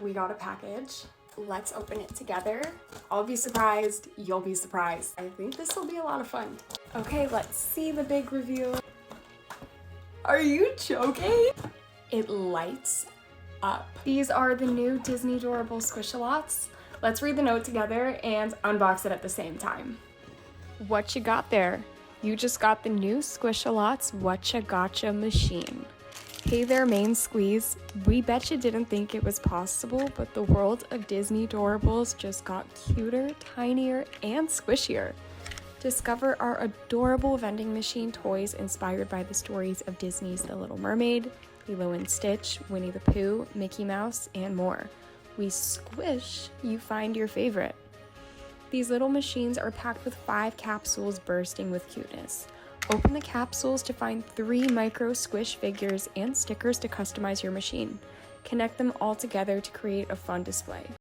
we got a package. Let's open it together. I'll be surprised, you'll be surprised. I think this will be a lot of fun. Okay, let's see the big reveal. Are you joking? It lights up. These are the new Disney Doorables Squish'Alots. Let's read the note together and unbox it at the same time. What you got there? You just got the new Squish'Alots Whatcha Gotcha Machine. Hey there, main squeeze. We bet you didn't think it was possible, but the world of Disney Doorables just got cuter, tinier, and squishier. Discover our adorable vending machine toys inspired by the stories of Disney's The Little Mermaid, Lilo and Stitch, Winnie the Pooh, Mickey Mouse, and more. We squish, you find your favorite. These little machines are packed with 5 capsules bursting with cuteness. Open the capsules to find 3 micro squish figures and stickers to customize your machine. Connect them all together to create a fun display.